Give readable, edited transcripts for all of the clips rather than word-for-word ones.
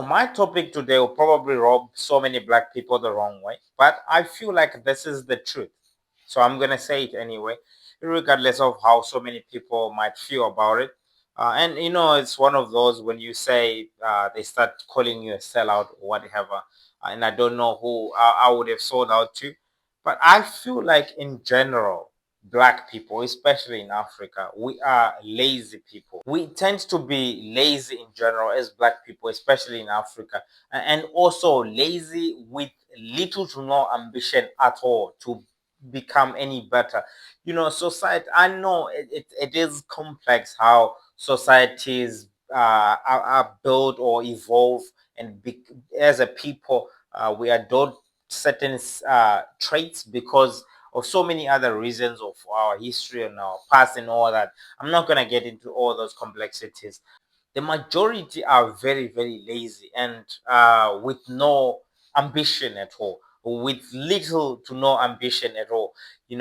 My topic today will probably rub so many black people the wrong way, but I feel like this is the truth. So I'm going to say it anyway, regardless of how so many people might feel about it. And it's one of those when you say they start calling you a sellout or whatever. And I don't know who I would have sold out to, but I feel like in general, black people, especially in Africa, we are lazy people. We tend to be lazy in general as black people, especially in Africa, and also lazy with little to no ambition at all to become any better. Society, I know it is complex how societies are built or evolve, and as a people, we adopt certain traits because of so many other reasons of our history and our past and all that. I'm not going to get into all those complexities. The majority are very, very lazy and with no ambition at all, with little to no ambition at all. We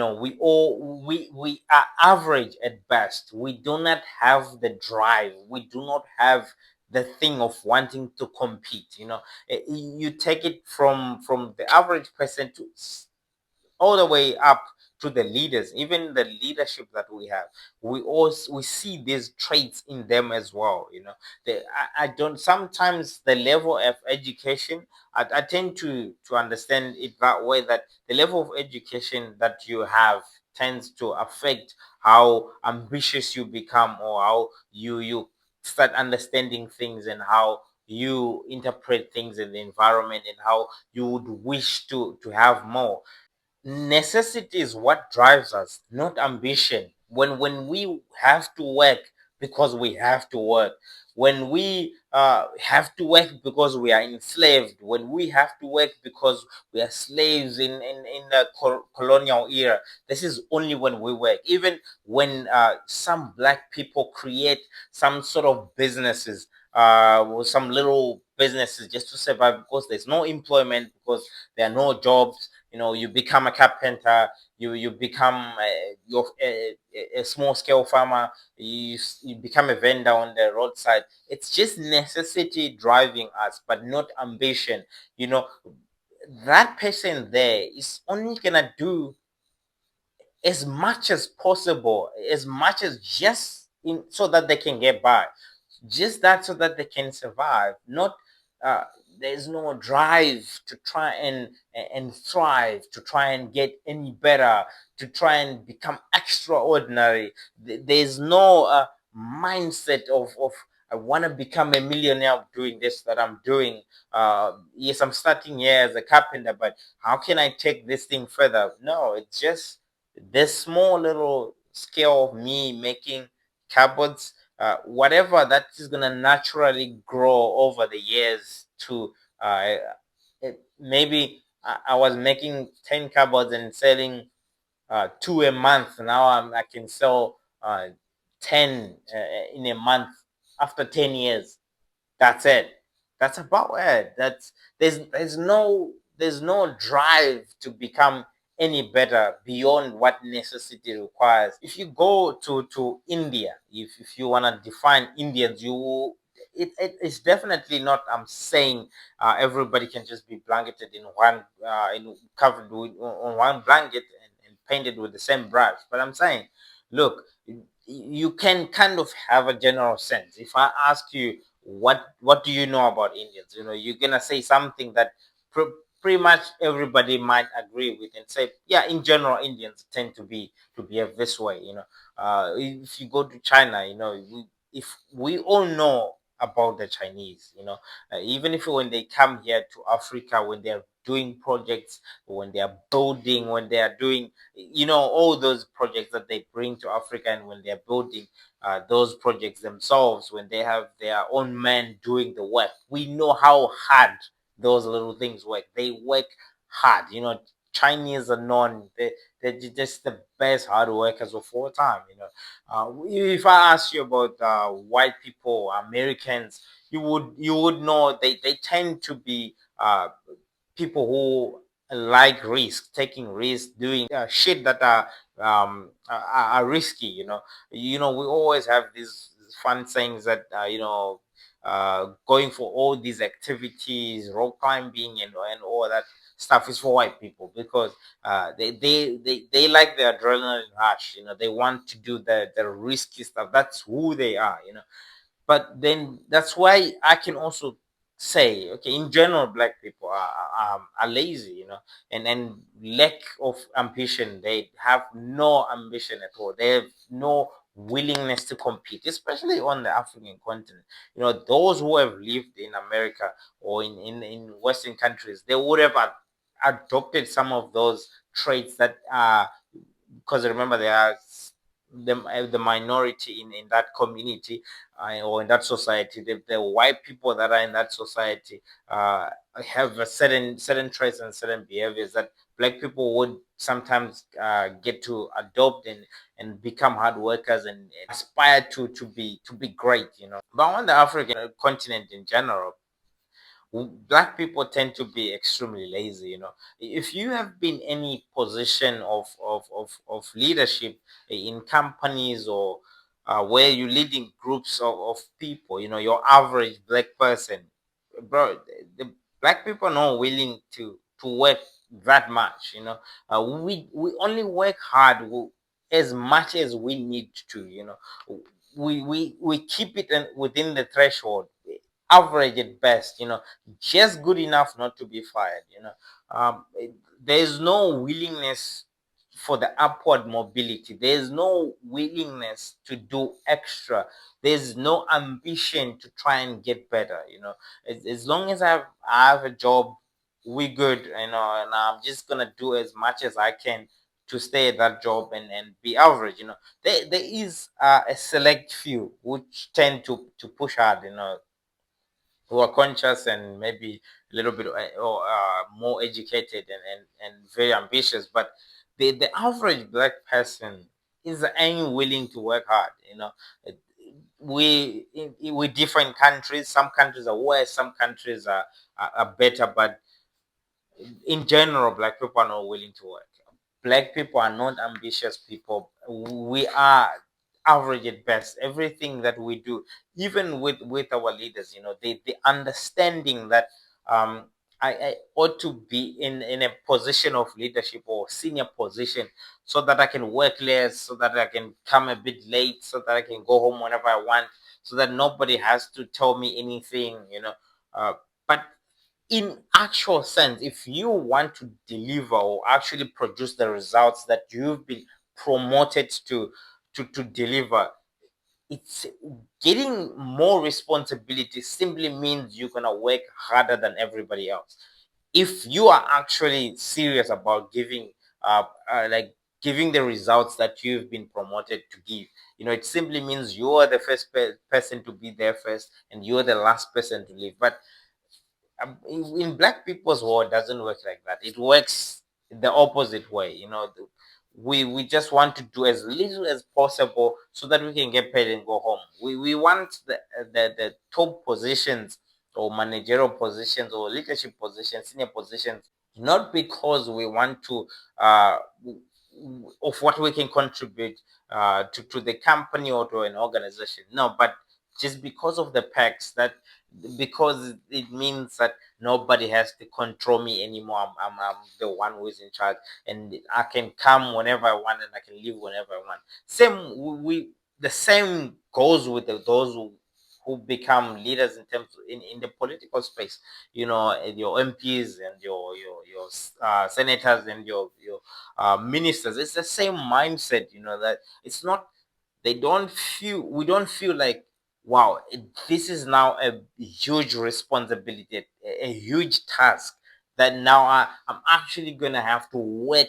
are average at best. We do not have the drive. We do not have the thing of wanting to compete. You take it from the average person to all the way up to the leaders, even the leadership that we have. We see these traits in them as well. I don't, sometimes the level of education, I tend to understand it that way, that the level of education that you have tends to affect how ambitious you become, or how you start understanding things, and how you interpret things in the environment, and how you would wish to have more. Necessity is what drives us, not ambition. When we have to work because we have to work, when we have to work because we are enslaved, when we have to work because we are slaves in the colonial era, this is only when we work. Even when some black people create some sort of businesses, or some little businesses just to survive, because there's no employment, because there are no jobs. You become a carpenter, you become a small scale farmer, you become a vendor on the roadside. It's just necessity driving us, but not ambition. you know that person there is only gonna do as much as possible, as much as just in so that they can get by, just that, so that they can survive. Not uh, there's no drive to try and thrive, to try and get any better, to try and become extraordinary. There's no mindset of I want to become a millionaire doing this that I'm doing. Yes, I'm starting here as a carpenter, but how can I take this thing further? No, it's just this small little scale of me making cupboards, whatever that is gonna naturally grow over the years to uh, maybe I was making 10 cupboards and selling two a month. Now I can sell 10 in a month after 10 years. That's it. That's about it. There's no drive to become any better beyond what necessity requires. If you go to India, if you wanna define Indians, it's definitely not. I'm saying everybody can just be blanketed in one covered on one blanket and painted with the same brush. But I'm saying, look, you can kind of have a general sense. If I ask you, what do you know about Indians? You're gonna say something that pretty much everybody might agree with, and say, yeah, in general, Indians tend to behave this way. If you go to China, if we all know about the Chinese, even if when they come here to Africa, when they're doing projects, when they are building, when they are doing, all those projects that they bring to Africa, and when they're building those projects themselves, when they have their own men doing the work, we know how hard those little things work. They work hard. Chinese are known. They're just the best hard workers of all time. If I ask you about white people, Americans, you would know they tend to be people who like risk, taking risks, doing shit that are risky. We always have these fun sayings that going for all these activities, rock climbing, and all that stuff is for white people because they like the adrenaline rush. They want to do the risky stuff. That's who they are. But then that's why I can also say, okay, in general, black people are lazy, and lack of ambition. They have no ambition at all. They have no willingness to compete, especially on the African continent. Those who have lived in America or in Western countries, they would have adopted some of those traits that are, because remember they are the minority in that community, or in that society. The white people that are in that society uh, have a certain traits and certain behaviors that black people would sometimes get to adopt and become hard workers and aspire to be great. But on the African continent in general, black people tend to be extremely lazy. If you have been any position of leadership in companies, or where you're leading groups of people, your average black person, bro, the black people are not willing to work that much. We only work hard as much as we need to. We keep it within the threshold, average at best, just good enough not to be fired. There's no willingness for the upward mobility. There's no willingness to do extra. There's no ambition to try and get better. As long as I have a job, we good. And I'm just gonna do as much as I can to stay at that job and be average. There is a select few which tend to push hard, who are conscious and maybe a little bit or more educated and very ambitious. But the average black person is ain't willing to work hard. It- we differ in countries. Some countries are worse, some countries are better, but in general, black people are not willing to work. Black people are not ambitious people. We are average at best. Everything that we do, even with our leaders, the understanding that I ought to be in a position of leadership or senior position, so that I can work less, so that I can come a bit late, so that I can go home whenever I want, so that nobody has to tell me anything. But in actual sense, if you want to deliver or actually produce the results that you've been promoted to deliver, it's getting more responsibility simply means you're gonna work harder than everybody else. If you are actually serious about like giving the results that you've been promoted to give, it simply means you are the first person to be there first, and you're the last person to leave. But in black people's world, doesn't work like that. It works the opposite way. We just want to do as little as possible so that we can get paid and go home. We want the top positions, or managerial positions, or leadership positions, senior positions, not because we want to of what we can contribute to the company or to an organization. No, but just because of the perks, that because it means that nobody has to control me anymore. I'm the one who is in charge, and I can come whenever I want and I can leave whenever I want. The same goes with those who become leaders in terms in the political space. Your MPs and your senators and your ministers. It's the same mindset. That it's not. We don't feel like, wow, this is now a huge responsibility, a huge task that now I'm actually gonna have to work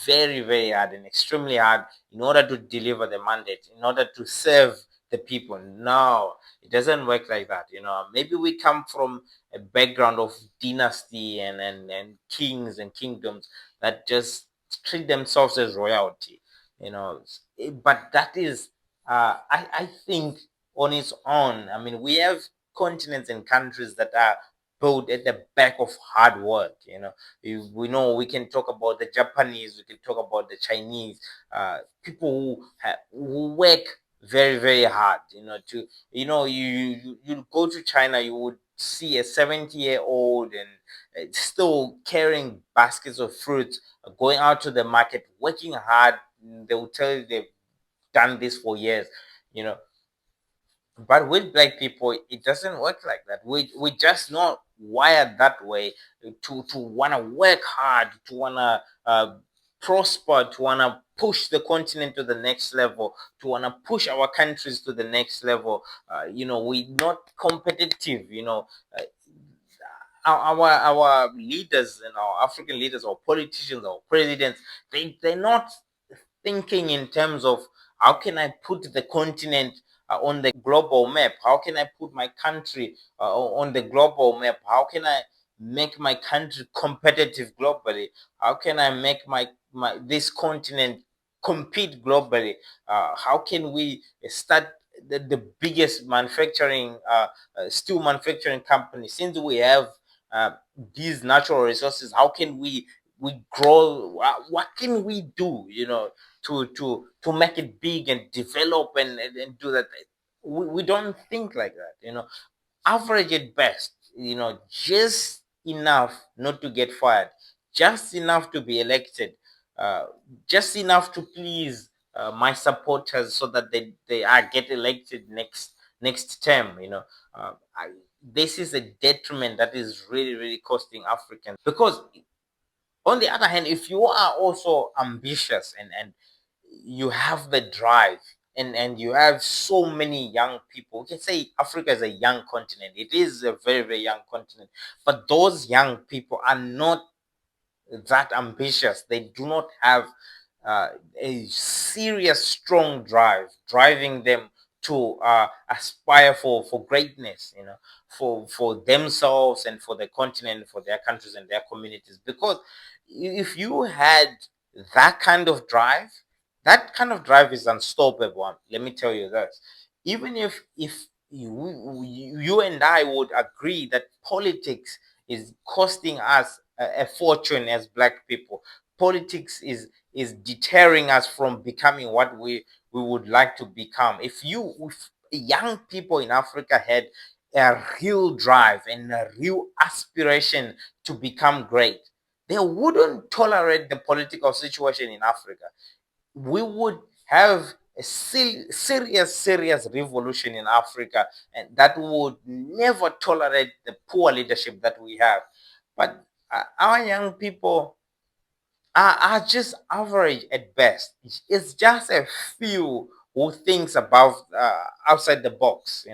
very, very hard and extremely hard in order to deliver the mandate, in order to serve the people. No, it doesn't work like that. Maybe we come from a background of dynasty and kings and kingdoms that just treat themselves as royalty. But that is, I think, on its own. I mean, we have continents and countries that are built at the back of hard work. We know, we can talk about the Japanese, we can talk about the Chinese, people who work very very hard, to, you go to China, you would see a 70-year-old and still carrying baskets of fruit, going out to the market, working hard. They will tell you they've done this for years, you know but with black people, it doesn't work like that. We just not wired that way, to want to work hard, to want to prosper, to want to push the continent to the next level, to want to push our countries to the next level. We not competitive. uh, our leaders and our African leaders, our politicians, our presidents, they're not thinking in terms of how can I put the continent on the global map? How can I put my country on the global map? How can I make my country competitive globally? How can I make my this continent compete globally? How can we start the biggest manufacturing steel manufacturing company, since we have uh, these natural resources? How can we grow? What can we do, to make it big and develop and do that? We don't think like that, average at best, just enough not to get fired, just enough to be elected, uh, just enough to please my supporters, so that they are get elected next term. This is a detriment that is really really costing Africans, because on the other hand, if you are also ambitious and you have the drive, and you have so many young people, we can say Africa is a young continent. It is a very very young continent, but those young people are not that ambitious. They do not have uh, a serious, strong drive driving them to aspire for greatness, for themselves and for the continent, for their countries and their communities. Because if you had that kind of drive is unstoppable. Let me tell you this. Even if you and I would agree that politics is costing us a fortune as black people. Politics is deterring us from becoming what we would like to become. If young people in Africa had a real drive and a real aspiration to become great, they wouldn't tolerate the political situation in Africa. We would have a serious revolution in Africa, and that would never tolerate the poor leadership that we have. But our young people are just average at best. It's just a few who thinks above, outside the box,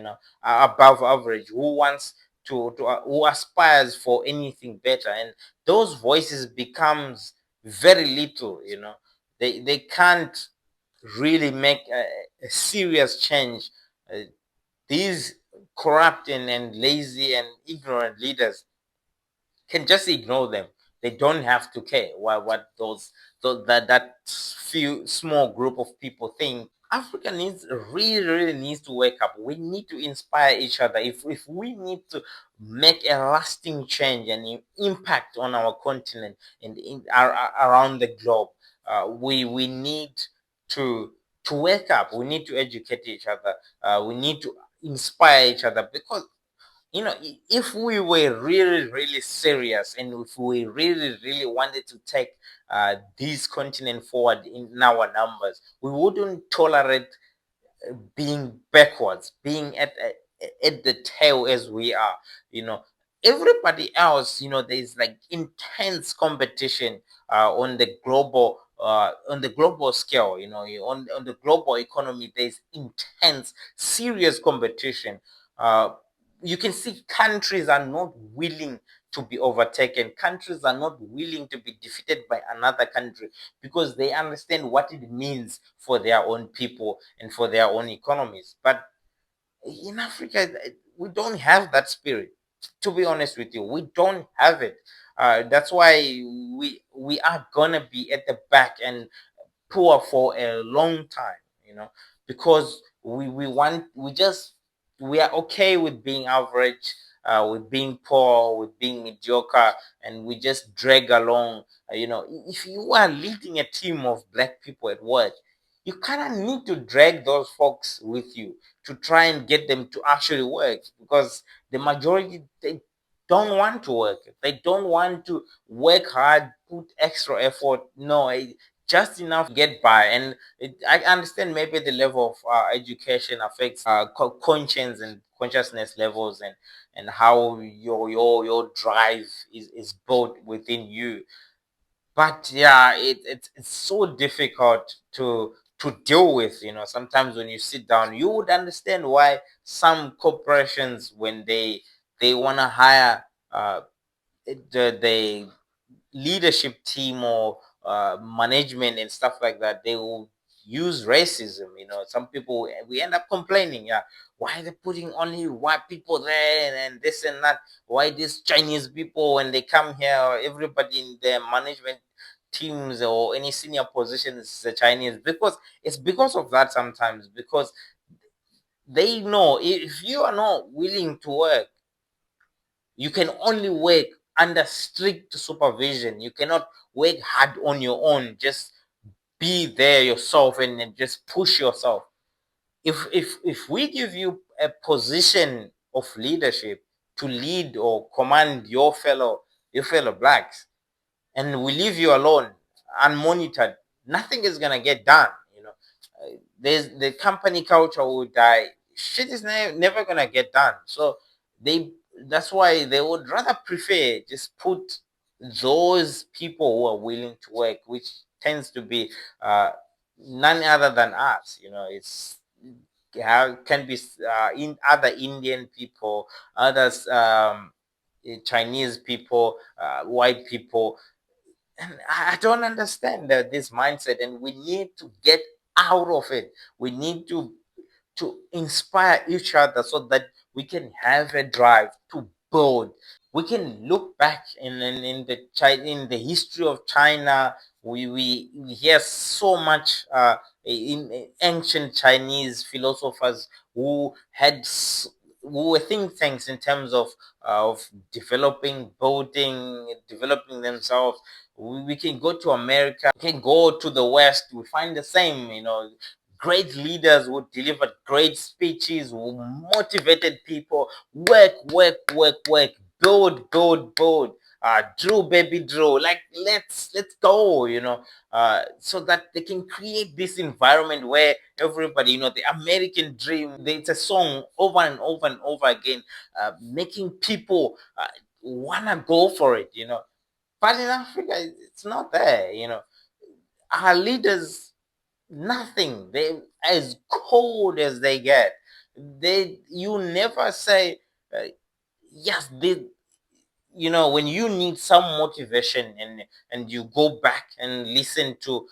above average, who wants who aspires for anything better, and those voices becomes very little. They can't really make a serious change. Uh, these corrupt and lazy and ignorant leaders can just ignore them. They don't have to care what that few small group of people think. Africa needs really really needs to wake up. We need to inspire each other. If we need to make a lasting change and impact on our continent and around the globe, we need to wake up. We need to educate each other. We need to inspire each other, because if we were really really serious, and if we really really wanted to take this continent forward in our numbers, we wouldn't tolerate being backwards, being at the tail as we are. you know Everybody else, there's like intense competition on the global scale. On the global economy, there's intense serious competition. You can see countries are not willing to be overtaken. Countries are not willing to be defeated by another country, because they understand what it means for their own people and for their own economies. But in Africa, we don't have that spirit. To be honest with you, we don't have it. That's why we are gonna be at the back and poor for a long time. Because we are okay with being average, with being poor, with being mediocre, and we just drag along. If you are leading a team of black people at work, you kind of need to drag those folks with you to try and get them to actually work, because the majority, they don't want to work. They don't want to work hard, put extra effort. No, just enough to get by. And I understand maybe the level of education affects conscience and consciousness levels, and how your drive is built within you. But yeah, it's so difficult to deal with. Sometimes when you sit down, you would understand why some corporations, when they want to hire the leadership team or management and stuff like that, they will use racism. Some people, we end up complaining, yeah, why are they putting only white people there, and this and that? Why these Chinese people, when they come here, or everybody in their management teams or any senior positions, the Chinese? Because it's because of that sometimes, because they know if you are not willing to work, you can only work under strict supervision. You cannot work hard on your own. Just be there yourself, and then just push yourself. If we give you a position of leadership to lead or command your fellow blacks, and we leave you alone, unmonitored, nothing is gonna get done. There's the company culture will die. Shit is never gonna get done. So they that's why they would rather prefer just put those people who are willing to work, which tends to be uh, none other than us. It's can be in other Indian people, others, Chinese people, white people. And I don't understand this mindset, and we need to get out of it. We need to inspire each other so that we can have a drive to build. We can look back in the history of China. We hear so much in ancient Chinese philosophers who who were think tanks in terms of developing, building, developing themselves. We can go to America, we can go to the West, we find the same. Great leaders who delivered great speeches, who motivated people. Work, work, work, work. Build, build, build. Drew, baby, Drew. Like, let's go. So that they can create this environment where everybody, the American dream. It's a song over and over and over again, making people wanna go for it. But in Africa, it's not there. Our leaders, nothing. They as cold as they get. You never say, uh, yes. When you need some motivation, and you go back and listen to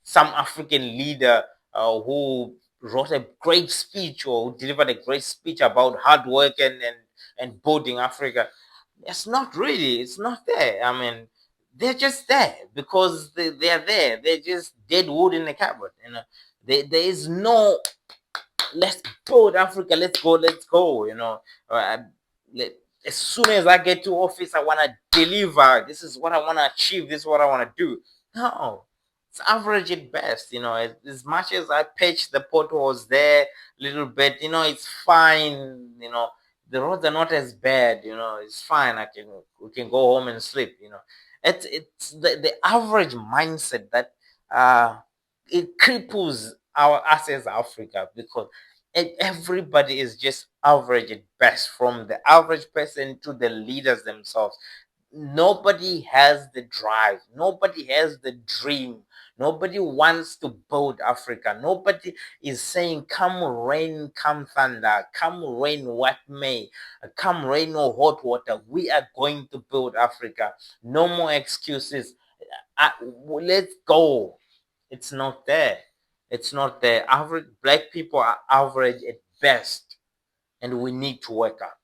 some African leader who wrote a great speech, or who delivered a great speech about hard work and building Africa. It's not there. I mean, they're just there because they're there. They're just dead wood in the cupboard. There is no, let's build Africa. Let's go. Uh, let, as soon as I get to office, I want to deliver. This is what I want to achieve. This is what I want to do. No, it's average at best. As much as I patch the potholes there, little bit, it's fine. The roads are not as bad. It's fine. We can go home and sleep. It's the average mindset that it cripples us as Africa, because everybody is just average at best, from the average person to the leaders themselves. Nobody has the drive. Nobody has the dream. Nobody wants to build Africa. Nobody is saying, come rain, come thunder, come rain what may, come rain or hot water. We are going to build Africa. No more excuses. Let's go. It's not there. It's not there. Average black people are average at best, and we need to work up.